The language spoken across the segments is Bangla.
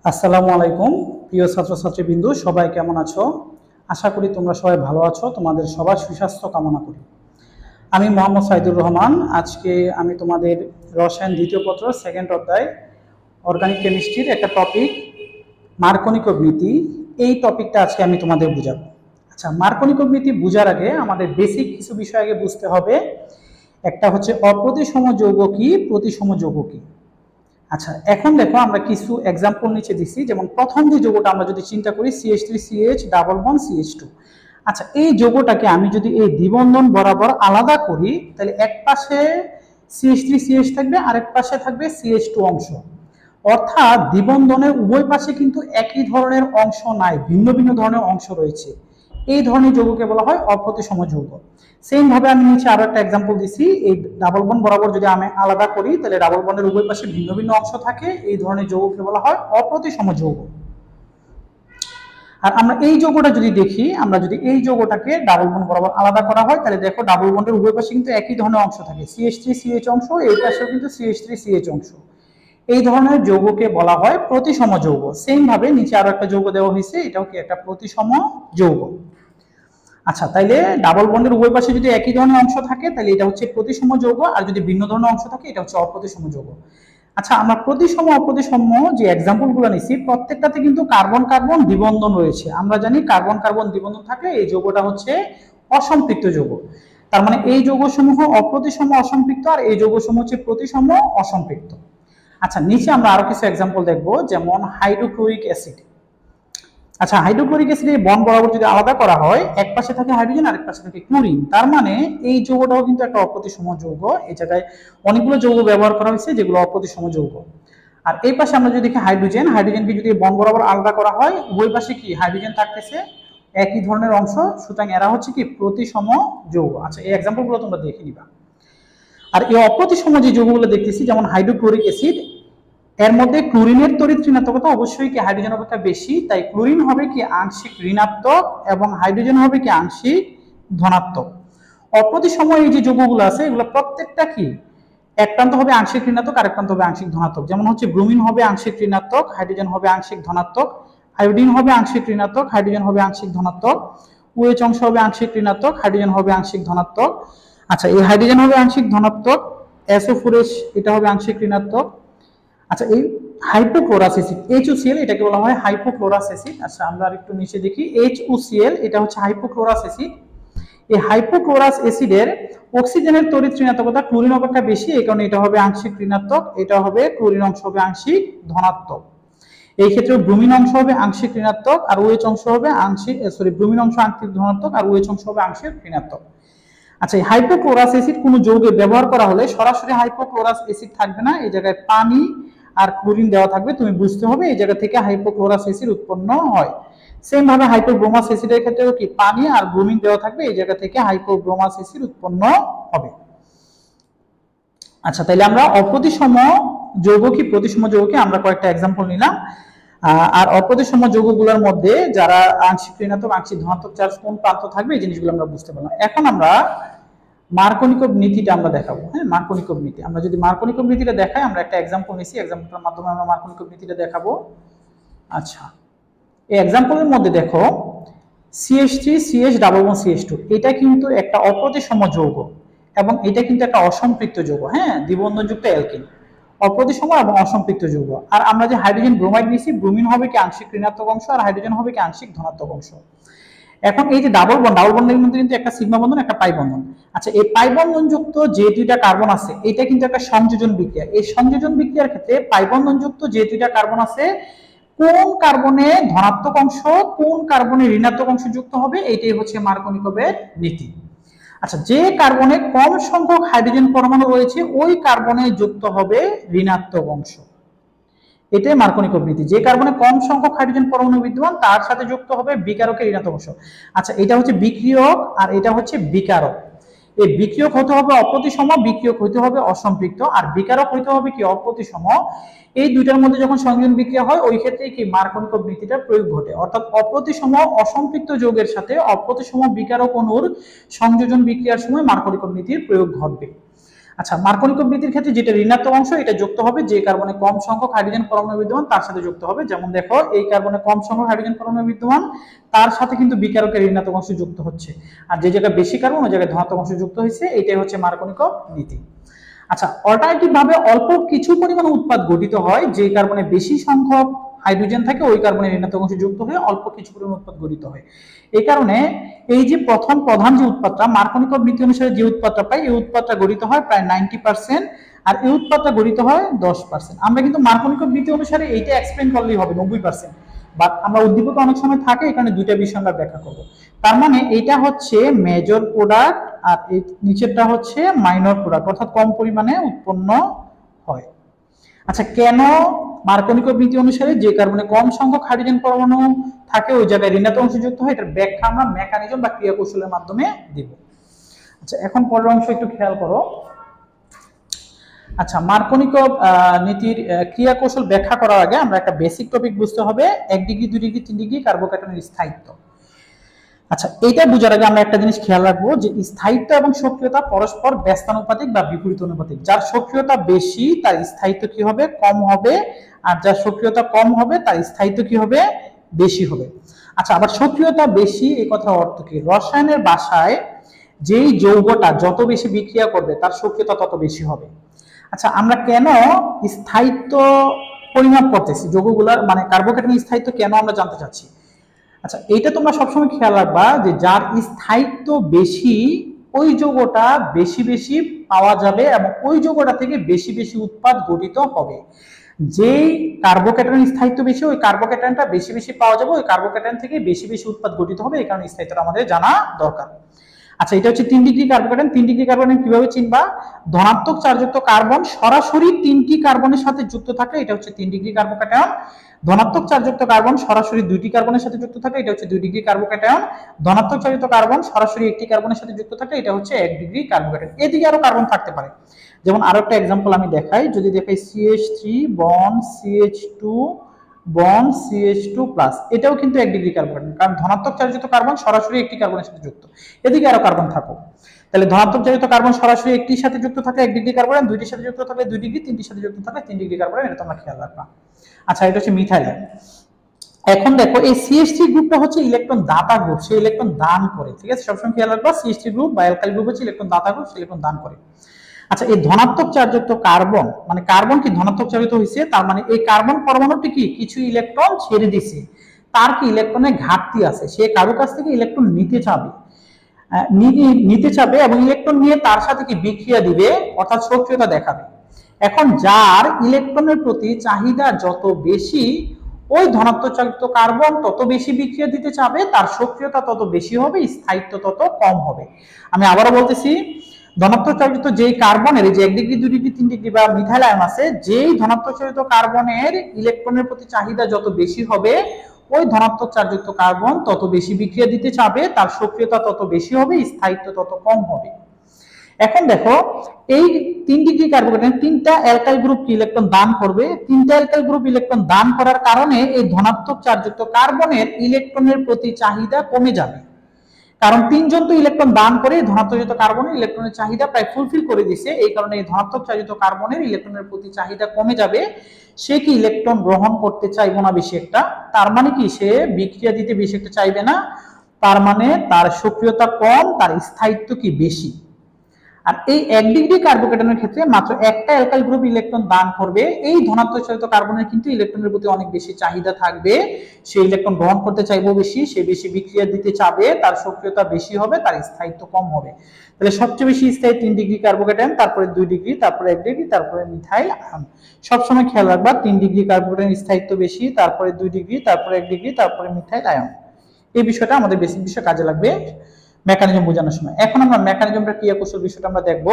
আসসালামু আলাইকুম প্রিয় ছাত্রছাত্রীবৃন্দু, সবাই কেমন আছো? আশা করি তোমরা সবাই ভালো আছো। তোমাদের সবার সুস্বাস্থ্য কামনা করি। আমি মোহাম্মদ সাইদুর রহমান। আজকে আমি তোমাদের রসায়ন দ্বিতীয় পত্র সেকেন্ড অধ্যায় অর্গানিক কেমিস্ট্রির একটা টপিক মার্কনিক বৃত্তি, এই টপিকটা আজকে আমি তোমাদের বুঝাবো। আচ্ছা, মার্কনিক বৃত্তি বোঝার আগে আমাদের বেসিক কিছু বিষয় আগে বুঝতে হবে। একটা হচ্ছে অপ্রতিসম যৌগ কি, প্রতিসম যৌগ কি। আচ্ছা, এখন দেখো আমরা কিছু এক্সাম্পল নিচে দিচ্ছি। যেমন প্রথম যে যৌগটা আমরা যদি চিন্তা করি CH3CH ডাবল বন্ড CH2। আচ্ছা, এই যৌগটাকে আমি যদি এই দ্বিবন্ধন বরাবর আলাদা করি, তাহলে এক পাশে CH3CH থাকবে, আরেক পাশে থাকবে CH2 অংশ। অর্থাৎ দ্বিবন্ধনের উভয় পাশে কিন্তু একই ধরনের অংশ নাই, ভিন্ন ভিন্ন ধরনের অংশ রয়েছে। এই ধরনের যৌগকে বলা হয় অপ্রতিসম যৌগ। সেম ভাবে আমি নিচে আরো একটা এক্সাম্পল দিছি। এই ডাবল বন্ড বরাবর যদি আমি আলাদা করি, তাহলে ডাবল বন্ডের উভয় পাশে ভিন্ন ভিন্ন অংশ থাকে। এই ধরনের যৌগকে বলা হয় অপ্রতিসম যৌগ। আর আমরা এই যৌগটা যদি দেখি, আমরা যদি এই যৌগটাকে ডাবল বন্ড বরাবর আলাদা করা হয়, তাহলে দেখো ডাবল বন্ডের উভয় পাশে কিন্তু একই ধরনের অংশ থাকে। CH3CH অংশ, এই পাশেও কিন্তু CH3CH অংশ। এই ধরনের যৌগকে বলা হয় প্রতিসম যৌগ। সেম ভাবে নিচে আরো একটা যৌগ দেওয়া হয়েছে, এটাও কি একটা প্রতিসম যৌগ। আচ্ছা, তাইলে ডাবল বন্ডের উভয় পাশে যদি একই ধরনের অংশ থাকে, তাহলে এটা হচ্ছে প্রতিসম যৌগ, আর যদি ভিন্ন ধরনের অংশ থাকে এটা হচ্ছে অপ্রতিসম যৌগ। আচ্ছা, আমরা প্রতিসম অপ্রতিসম যে এক্সাম্পল গুলো নিছি, প্রত্যেকটাতে কিন্তু কার্বন কার্বন দ্বিবন্ধন রয়েছে। আমরা জানি কার্বন কার্বন দ্বিবন্ধন থাকলে এই যৌগটা হচ্ছে অসম্পৃক্ত যৌগ। তার মানে এই যৌগসমূহ অপ্রতিসম অসম্পৃক্ত, আর এই যৌগসমূহ হচ্ছে প্রতিসম অসম্পৃক্ত। আচ্ছা, নিচে আমরা আরো কিছু এক্সাম্পল দেখবো, যেমন হাইড্রোক্লোরিক অ্যাসিড। আচ্ছা, হাইড্রোক্লোরিক অ্যাসিডের বন্ড বরাবর যদি আলাদা করা হয়, এক পাশে থাকে হাইড্রোজেন, আরেক পাশে থাকে ক্লোরিন। তার মানে এই যৌগটাও কিন্তু একটা অপ্রতিসম যৌগ। এই জায়গায় অনেকগুলো যৌগ ব্যবহার করা হয়েছে যেগুলো অপ্রতিসম যৌগ। আর এই পাশে আমরা যদি দেখি হাইড্রোজেন, হাইড্রোজেনকে যদি বন্ড বরাবর আলাদা করা হয়, উভয় পাশে কি হাইড্রোজেন থাকতেছে একই ধরনের অংশ, সুতরাং এরা হচ্ছে কি প্রতিসম যৌগ। আচ্ছা, এই এক্সাম্পলগুলো তোমরা দেখে নিবা। আর এই অপ্রতিসম যে যৌগগুলো দেখতেছি, যেমন হাইড্রোক্লোরিক অ্যাসিড, এর মধ্যে ক্লোরিনের তড়িৎ ঋণাত্মকতা অবশ্যই কি হাইড্রোজেন অপেক্ষা বেশি, তাই ক্লোরিন হবে কি আংশিক ঋণাত্মক এবং হাইড্রোজেন হবে কি আংশিক ধনাত্মক। অপ্রতিসম এই যে যৌগগুলো আছে, এগুলো প্রত্যেকটা কি এক প্রান্ত হবে আংশিক ঋণাত্মক, আরেক প্রান্ত হবে আংশিক ধনাত্মক। যেমন হচ্ছে ব্রোমিন হবে আংশিক ঋণাত্মক, হাইড্রোজেন হবে আংশিক ধনাত্মক। আয়োডিন হবে আংশিক ঋণাত্মক, হাইড্রোজেন হবে আংশিক ধনাত্মক। OH অংশ হবে আংশিক ঋণাত্মক, হাইড্রোজেন হবে আংশিক ধনাত্মক। আচ্ছা, এই হাইড্রোজেন হবে আংশিক ধনাত্মক, SO4H এটা হবে আংশিক ঋণাত্মক। আচ্ছা, এই হাইপোক্লোরাস অ্যাসিড HOCl, এটাকে বলা হয় হাইপোক্লোরাস অ্যাসিড। আচ্ছা, আমরা আরেকটু নিচে দেখি, HOCl এটা হচ্ছে হাইপোক্লোরাস অ্যাসিড। এই হাইপোক্লোরাস অ্যাসিডের অক্সিজেনের তড়িৎ ঋণাত্মকতা ক্লোরিন অপেক্ষা বেশি, এই কারণে এটা হবে আংশিক ঋণাত্মক, এটা হবে ক্লোরিন অংশ হবে আংশিক ধনাত্মক। এই ক্ষেত্রে ব্রোমিন অংশ হবে আংশিক ঋণাত্মক, আর OH অংশ হবে আংশিক ব্রোমিন অংশ আংশিক ধনাত্মক, আর OH অংশ হবে আংশিক ঋণাত্মক। আচ্ছা, এই হাইপোক্লোরাস অ্যাসিড কোনো যৌগে ব্যবহার করা হলে সরাসরি হাইপোক্লোরাস অ্যাসিড থাকবে না, এই জায়গায় পানি আর ক্লোরিন দেওয়া থাকবে। তুমি বুঝতে হবে এই জায়গা থেকে হাইপোক্লোরাস অ্যাসিড উৎপন্ন হয়। সেম ভাবে হাইপোব্রোমাস অ্যাসিডের ক্ষেত্রেও কি পানি আর ব্রোমিন দেওয়া থাকবে, এই জায়গা থেকে হাইপোব্রোমাস অ্যাসিড উৎপন্ন হবে। আচ্ছা, তাহলে আমরা অপ্রতিসম যৌগ কি প্রতিসম যৌগ কি আমরা কয়েকটা এক্সাম্পল নিলাম। আর অপ্রতিসম যৌগগুলোর মধ্যে যারা আংশিক ঋণাত্মক আংশিক ধনাত্মক চার্জ কোন প্রান্ত থাকবে, এই জিনিসগুলো আমরা বুঝতে পারলাম। এখন আমরা মার্কনিক নীতিটা আমরা দেখাবো। হ্যাঁ, মার্কনিক নীতি আমরা যদি মার্কনিক নীতিটা দেখাই, আমরা একটা এক্সাম্পল নিছি, এক্সাম্পলটার মাধ্যমে আমরা মার্কনিক নীতিটা দেখাবো। আচ্ছা, এই এক্সাম্পলের মধ্যে দেখো CH3CH ডাবল বন্ড CH2, এটা কিন্তু একটা অপ্রতিসম যৌগ এবং এটা কিন্তু একটা অসম্পৃক্ত যৌগ। হ্যাঁ, দ্বিবন্ধনযুক্ত অ্যালকিন, অপ্রতিসম এবং অসম্পৃক্ত যৌগ। আর আমরা যে হাইড্রোজেন ব্রোমাইড নিছি, ব্রোমিন হবে কি আংশিক ঋণাত্মক অংশ, আর হাইড্রোজেন হবে কি আংশিক ধনাত্মক অংশ। এখন এই যে ডাবল বন্ডের মধ্যে কিন্তু একটা সিগমা বন্ধন, একটা পাই বন্ধন। আচ্ছা, এই পাই বন্ধন যুক্ত যে দুইটা কার্বন আছে, এটা কিন্তু একটা সংযোজন বিক্রিয়া। এই সংযোজন বিক্রিয়ার ক্ষেত্রে পাই বন্ধন যুক্ত যে দুইটা কার্বন আছে, কোন কার্বনে ধনাত্মক অংশ কোন কার্বনে ঋণাত্মক অংশ যুক্ত হবে, এইটাই হচ্ছে মার্কনিকভের নীতি। আচ্ছা, যে কার্বনে কম সংখ্যক হাইড্রোজেন পরমাণু রয়েছে, ওই কার্বনে যুক্ত হবে ঋণাত্মক অংশ। এটাই মার্কনিকভ নীতি। যে কার্বনে কম সংখ্যক হাইড্রোজেন পরমাণু বিদ্যমান, তার সাথে যুক্ত হবে বিকারকের ঋণাত্মক অংশ। আচ্ছা, এটা হচ্ছে বিক্রিয়ক আর এটা হচ্ছে বিকারক। এই বিক্রিয়ক হতে হবে অপ্রতিসম, বিক্রিয়ক হতে হবে অসম্পৃক্ত, আর বিকারক হতে হবে কি অপ্রতিসম। এই দুইটার মধ্যে যখন সংযোজন বিক্রিয়া হয়, ওই ক্ষেত্রে কি মার্কনিকভ নীতিটার প্রয়োগ ঘটে। অর্থাৎ অপ্রতিসম অসম্পৃক্ত যৌগের সাথে অপ্রতিসম বিকারক অণুর সংযোজন বিক্রিয়ার সময় মার্কনিকভ নীতির প্রয়োগ ঘটবে। আচ্ছা, মার্কনিক বৃত্তির ক্ষেত্রে যেটা ঋণাত্মক অংশ এটা যুক্ত হবে যে কার্বনে কম সংখ্যক হাইড্রোজেন পরমাণু বিদ্যমান তার সাথে যুক্ত হবে। যেমন দেখো এই কার্বনে কম সংখ্যক হাইড্রোজেন পরমাণু বিদ্যমান, তার সাথে কিন্তু বিকারকের ঋণাত্মক অংশ যুক্ত হচ্ছে, আর যে জায়গায় বেশি কার্বন ওই জায়গায় ধনাত্মক অংশ যুক্ত হয়েছে, এটাই হচ্ছে মার্কনিক নীতি। আচ্ছা, অল্টারনেটিভ ভাবে অল্প কিছু পরিমাণ উৎপাদ গঠিত হয় যে কার্বনে বেশি সংখ্যক হাইড্রোজেন থাকে ওই কার্বনের ঋণাত্মক অংশ যুক্ত হয়ে অল্প কিছু পরিমাণ উৎপাদ গঠিত হয়। এই কারণে এই যে প্রথম প্রধান যে উৎপাদটা মার্কনিক নীতি অনুসারে যে উৎপাদটা পাই এই উৎপাদটা গঠিত হয় প্রায় 90%, আর এই উৎপাদটা গঠিত হয় 10%। আমরা কিন্তু মার্কনিক নীতি অনুসারে এইটা এক্সপ্লেইন করলেই হবে 90%, বাট আমরা উদ্দীপক অনেক সময় থাকে এখানে দুইটা বিষয় আমরা ব্যাখ্যা করব। তার মানে এটা হচ্ছে মেজর প্রোডাক্ট আর এই নিচেরটা হচ্ছে মাইনর প্রোডাক্ট, অর্থাৎ কম পরিমাণে উৎপন্ন হয়। আচ্ছা, কেন মার্কনিক নীতি অনুসারে যে কার্বনে কম সংখ্যক হাইড্রোজেন পরমাণু থাকে ওই জায়গায় ঋণাত্মক অংশ যুক্ত হয়, এটার ব্যাখ্যা আমরা মেকানিজম বা ক্রিয়া কৌশলের মাধ্যমে দিব। আচ্ছা, এখন পরের অংশ একটু খেয়াল করো। আচ্ছা, মার্কনিক নীতির ক্রিয়া কৌশল ব্যাখ্যা করার আগে আমরা একটা বেসিক টপিক বুঝতে হবে, 1 ডিগ্রি 2 ডিগ্রি 3 ডিগ্রি কার্বোক্যাটায়নের স্থায়িত্ব। আচ্ছা, এটা বোঝার আগে আমরা একটা জিনিস খেয়াল রাখবো যে স্থায়িত্ব এবং সক্রিয়তা পরস্পর ব্যস্তানুপাতিক বা বিপরীত অনুপাতিক। যার সক্রিয়তা বেশি তার স্থায়িত্ব কি হবে? কম হবে, আর যার সক্রিয়তা কম হবে তার স্থায়িত্ব কি হবে? বেশি হবে। আচ্ছা, আবার সক্রিয়তা বেশি এই কথার অর্থ কি? রসায়নের ভাষায় যেই যৌগটা যত বেশি বিক্রিয়া করবে তার সক্রিয়তা তত বেশি হবে। আচ্ছা, আমরা কেন স্থায়িত্ব পরিমাপ করতেছি যৌগগুলোর, মানে কার্বোক্যাটায়নের স্থায়িত্ব কেন আমরা জানতে চাচ্ছি? আচ্ছা, এইটা তোমরা সবসময় খেয়াল রাখবা যে যার স্থায়িত্ব বেশি ওই যৌগটা বেশি বেশি পাওয়া যাবে এবং ওই যৌগটা থেকে বেশি বেশি উৎপাদ গঠিত হবে। যেই কার্বোক্যাটায়নের স্থায়িত্ব বেশি ওই কার্বোক্যাটায়নটা বেশি বেশি পাওয়া যাবে, ওই কার্বোক্যাটায়ন থেকে বেশি বেশি উৎপাদ গঠিত হবে, এই কারণে স্থায়িত্বটা আমাদের জানা দরকার। আচ্ছা, এটা হচ্ছে 3 ডিগ্রি কার্বোক্যাটায়ন। 3 ডিগ্রি কার্বোক্যাটায়ন কিভাবে চিনবা? ধনাত্মক চার্জযুক্ত কার্বন সরাসরি 3টি কার্বনের সাথে যুক্ত থাকে, এটা হচ্ছে 3 ডিগ্রি কার্বোক্যাটায়ন। ধনাত্মক চার্জযুক্ত কার্বন সরাসরি 2টি কার্বনের সাথে যুক্ত থাকে, এটা হচ্ছে 2 ডিগ্রি কার্বোক্যাটায়ন। ধনাত্মক চার্জযুক্ত কার্বন সরাসরি 1টি কার্বনের সাথে যুক্ত থাকে, এটা হচ্ছে 1 ডিগ্রি কার্বোক্যাটায়ন। এদিকে আরো কার্বন থাকতে পারে, যেমন আরো একটা एग्जांपल আমি দেখাই। যদি দেখাই CH3 bond CH2 bond CH2 plus, এটাও কিন্তু 1 ডিগ্রি কার্বোক্যাটায়ন, কারণ ধনাত্মক চার্জযুক্ত কার্বন সরাসরি একটি কার্বনের সাথে যুক্ত। এদিকে আরো কার্বন থাকুক, তাহলে ধনাত্মক চার্জিত কার্বন সরাসরি একটির সাথে যুক্ত থাকলে 1 ডিগ্রি কার্বোক্যাটায়ন, দুইটির সাথে যুক্ত থাকলে 2 ডিগ্রি, তিনটির সাথে যুক্ত থাকলে 3 ডিগ্রি কার্বোক্যাটায়ন, এটা তোমরা খেয়াল রাখবা। আচ্ছা, এটা হচ্ছে মিথাইল। এখন দেখো এই CH3 গ্রুপটা হচ্ছে ইলেকট্রন দাতা গ্রুপ, সে ইলেকট্রন দান করে, ঠিক আছে? সবসময় খেয়াল রাখবা CH3 গ্রুপ বা অ্যালকাইল গ্রুপ হচ্ছে ইলেকট্রন দাতা গ্রুপ, সে ইলেকট্রন দান করে। আচ্ছা, এই ধনাত্মক চার্জযুক্ত কার্বন, মানে কার্বন কি ধনাত্মক চার্জিত হয়েছে, তার মানে এই কার্বন পরমাণুটি কি কিছু ইলেকট্রন ছেড়ে দিছে, তার কি ইলেকট্রনের ঘাটতি আছে, সে কারো কাছ থেকে ইলেকট্রন নিতে চাবে এবং ইলেকট্রন নিয়ে তার সাথে কি বিক্রিয়া দিবে, অর্থাৎ সক্রিয়তা দেখাবে। এখন যার ইলেকট্রনের প্রতি চাহিদা যত বেশি ওই ধনাত্মক চার্জিত কার্বন তত বেশি বিক্রিয়া দিতে চাবে, তার সক্রিয়তা তত বেশি হবে, স্থায়িত্ব তত কম হবে। আমি আবারও বলতেছি, ধনাত্মক চার্জিত যেই কার্বনের এই যে 1 ডিগ্রি 2 ডিগ্রি 3 ডিগ্রি বা মিথাইল আয়ন আছে, যেই ধনাত্মক চার্জিত কার্বনের ইলেকট্রনের প্রতি চাহিদা যত বেশি হবে ওই ধনাত্মক চার্জযুক্ত কার্বন তত বেশি বিক্রিয়া দিতে চাবে, তার সক্রিয়তা তত বেশি হবে, স্থায়িত্ব তত কম হবে। এখন দেখো এই 3 ডিগ্রি কার্বোক্যাটায়ন 3টা অ্যালকাইল গ্রুপ কি ইলেকট্রন দান করবে, 3টা অ্যালকাইল গ্রুপ ইলেকট্রন দান করার কারণে এই ধনাত্মক চার্জযুক্ত কার্বনের ইলেকট্রনের প্রতি চাহিদা কমে যাবে, কারণ 3জন তো ইলেকট্রন দান করে ধনাত্মক কার্বনের ইলেকট্রনের চাহিদা প্রায় ফুলফিল করে দিছে, এই কারণে এই ধনাত্মক চার্জিত কার্বনের ইলেকট্রনের প্রতি চাহিদা কমে যাবে, সে কি ইলেকট্রন গ্রহণ করতে চাইবে না বেশি একটা, তার মানে কি সে বিক্রিয়া দিতে বেশি একটা চাইবে না, তার মানে তার সক্রিয়তা কম, তার স্থায়িত্ব কি বেশি। আর এই 1 ডিগ্রি কার্বোক্যাটায়নের ক্ষেত্রে মাত্র একটা অ্যালকাইল গ্রুপ ইলেকট্রন দান করবে, এই ধনাত্মক চালিত কার্বনের কিন্তু ইলেকট্রনের প্রতি অনেক বেশি চাহিদা থাকবে, সে ইলেকট্রন গ্রহণ করতে চাইবে বেশি, সে বেশি বিক্রিয়া দিতে চাবে, তার সক্রিয়তা বেশি হবে, তার স্থায়িত্ব কম হবে। তাহলে সবচেয়ে বেশি স্থায়ী 3 ডিগ্রি কার্বোক্যাটায়ন, তারপরে 2 ডিগ্রি, তারপরে 1 ডিগ্রি, তারপরে মিথাইল আয়ন। সবসময় খেয়াল রাখবা 3 ডিগ্রি কার্বোক্যাটায়নের স্থায়িত্ব বেশি, তারপরে 2 ডিগ্রি, তারপরে 1 ডিগ্রি, তারপরে মিথাইল আয়ন। এই বিষয়টা আমাদের বেসিক বিষয় কাজে লাগবে মেকানিজম বোঝানোর সময়। এখন আমরা মেকানিজমটা ক্রিয়া কৌশল বিষয়টা আমরা দেখব,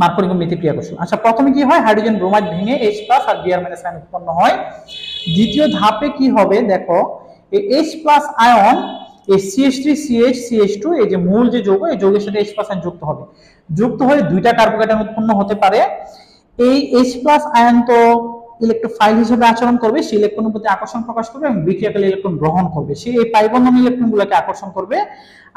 মার্কনিক নীতি ক্রিয়া কৌশল। আচ্ছা, প্রথমে কি হয়, হাইড্রোজেন ব্রোমাইড ভেঙে H+ আর Br- আয়ন উৎপন্ন হয়। দ্বিতীয় ধাপে কি হবে দেখো, এই H+ আয়ন এই CH3CH CH2 এই যে মূল যে যৌগ, এই যৌগের সাথে H+ আয়ন যুক্ত হবে, যুক্ত হয়ে দুইটা কার্বোক্যাটায়ন উৎপন্ন হতে পারে। এই H+ আয়ন তো ইলেকট্রোফাইল হিসেবে আচরণ করবে, সে ইলেকট্রনের প্রতি আকর্ষণ প্রকাশ করবে এবং বিক্রিয়াকালে ইলেকট্রন গ্রহণ করবে। সে এই পাই বন্ধন ইলেকট্রনগুলোকে আকর্ষণ করবে,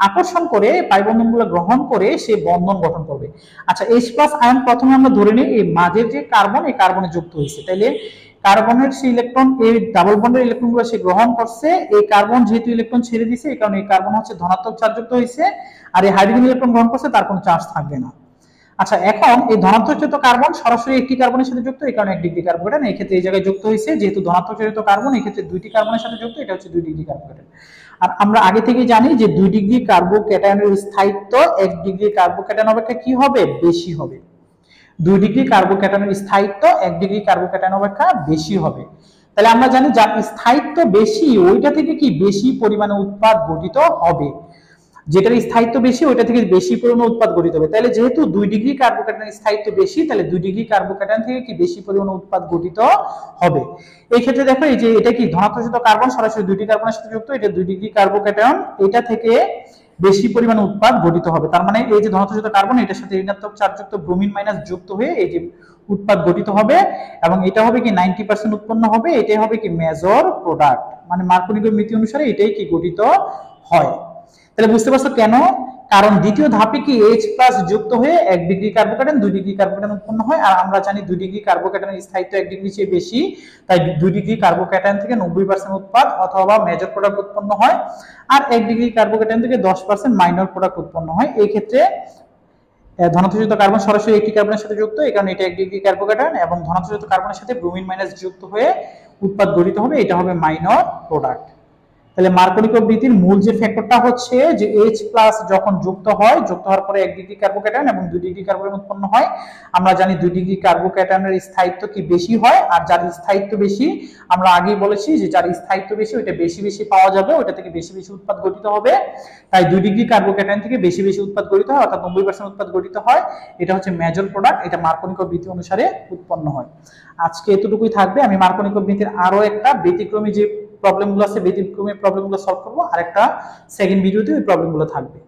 আকর্ষণ করে পাই বন্ধনগুলো গ্রহণ করে সে বন্ধন গঠন করবে। আচ্ছা, H+ আয়ন প্রথমে আমরা ধরে নিই এই মাঝের যে কার্বন, এই কার্বনে যুক্ত হয়েছে, তাইলে কার্বনের সেই ইলেকট্রন এই ডাবল বন্ডের ইলেকট্রনগুলো সে গ্রহণ করছে। এই কার্বন যেহেতু ইলেকট্রন ছেড়ে দিয়েছে, এই কারণে এই কার্বন হচ্ছে ধনাত্মক চার্জযুক্ত হয়েছে, আর এই হাইড্রোজেন ইলেকট্রন গ্রহণ করছে, তার কোনো চার্জ থাকবে না। আচ্ছা, এখন এই ধনাত্মক চালিত কার্বন সরাসরি একটি কার্বনের সাথে যুক্ত, এই কারণে 1 ডিগ্রি কার্বোকেটান। এই ক্ষেত্রে এই জায়গায় যুক্ত হয়েছে, যেহেতু ধনাত্মক চালিত কার্বন, এই ক্ষেত্রে 2টি কার্বনের সাথে যুক্ত, এটা হচ্ছে 2 ডিগ্রি কার্বোকেটান। আর আমরা আগে থেকেই জানি যে 2 ডিগ্রি কার্বোকেটানের স্থায়িত্ব 1 ডিগ্রি কার্বোকেটান অপেক্ষা কি হবে, বেশি হবে। 2 ডিগ্রি কার্বোকেটানের স্থায়িত্ব 1 ডিগ্রি কার্বোকেটান অপেক্ষা বেশি হবে। তাহলে আমরা জানি যার স্থায়িত্ব বেশি ওইটা থেকে কি বেশি পরিমাণে উৎপাদ গঠিত হবে, যেটার স্থায়িত্ব বেশি ওইটা থেকে বেশি পরিমাণে উৎপাদ গঠিত হবে। তাহলে যেহেতু 2 ডিগ্রি কার্বোকেটানের স্থায়িত্ব বেশি, তাহলে 2 ডিগ্রি কার্বোকেটান থেকে কি বেশি পরিমাণে উৎপাদ গঠিত হবে। এই ক্ষেত্রে দেখো এই যে এটা কি ধনাত্মক কার্বন সরাসরি 2টি কার্বনের সাথে যুক্ত, এটা 2 ডিগ্রি কার্বোকেটান, এটা থেকে বেশি পরিমাণে উৎপাদ গঠিত হবে। তার মানে এই যে ধনাত্মক কার্বন, এটার সাথে ঋণাত্মক চার্জযুক্ত ব্রোমিন মাইনাস যুক্ত হয়ে এই যে উৎপাদ গঠিত হবে, এবং এটা হবে কি 90% উৎপন্ন হবে। এটাই হবে কি মেজর প্রোডাক্ট, মানে মার্কোনিকের নীতি অনুসারে এটাই কি গঠিত হয়। তাহলে বুঝতে পারছো কেন, কারণ দ্বিতীয় ধাপে কি H+ যুক্ত হয়ে 1 ডিগ্রি কার্বোকেটান 2 ডিগ্রি কার্বোকেটান উৎপন্ন হয়, আর আমরা জানি 2 ডিগ্রি কার্বোকেটানের স্থায়িত্ব 1 ডিগ্রি চেয়ে বেশি, তাই 2 ডিগ্রি কার্বোকেটান থেকে 90% উৎপাদ অথবা মেজর প্রোডাক্ট উৎপন্ন হয়, আর 1 ডিগ্রি কার্বোকেটান থেকে 10% মাইনর প্রোডাক্ট উৎপন্ন হয়। এই ক্ষেত্রে ধনাত্মক কার্বন সরাসরি একটি কার্বনের সাথে যুক্ত, এই কারণে এটা 1 ডিগ্রি কার্বোকেটান, এবং ধনাত্মক কার্বনের সাথে ব্রোমিন মাইনাস যুক্ত হয়ে উৎপাদ গঠিত হবে, এটা হবে মাইনর প্রোডাক্ট। তাহলে মার্কোনি প্রবৃত্তির মূল যে ফ্যাক্টরটা হচ্ছে যে H+ যখন যুক্ত হয়, যুক্ত হওয়ার পরে 1 ডিগ্রি কার্বোকেটান এবং 2 ডিগ্রি কার্বোকেটান উৎপন্ন হয়। আমরা জানি 2 ডিগ্রি কার্বোকেটানের স্থায়িত্ব কি বেশি হয়, আর যার স্থায়িত্ব বেশি আমরা আগেই বলেছি যে যার স্থায়িত্ব বেশি ওইটা বেশি বেশি পাওয়া যাবে, ওইটা থেকে বেশি বেশি উৎপাদ গঠিত হবে। তাই 2 ডিগ্রি কার্বোকেটান থেকে বেশি বেশি উৎপাদ গঠিত হয়, অর্থাৎ 90% উৎপাদ গঠিত হয়। এটা হচ্ছে মেজর প্রোডাক্ট, এটা মার্কোনি প্রবৃত্তি অনুসারে উৎপন্ন হয়। আজকে এতটুকুই থাকবে। আমি মার্কোনি প্রবৃত্তির আরো একটা ব্যতিক্রমী যে প্রবলেমগুলো আছে, ব্যতিক্রমী প্রবলেমগুলো সলভ করবো, আর একটা সেকেন্ড ভিডিওতে ওই প্রবলেমগুলো থাকবে।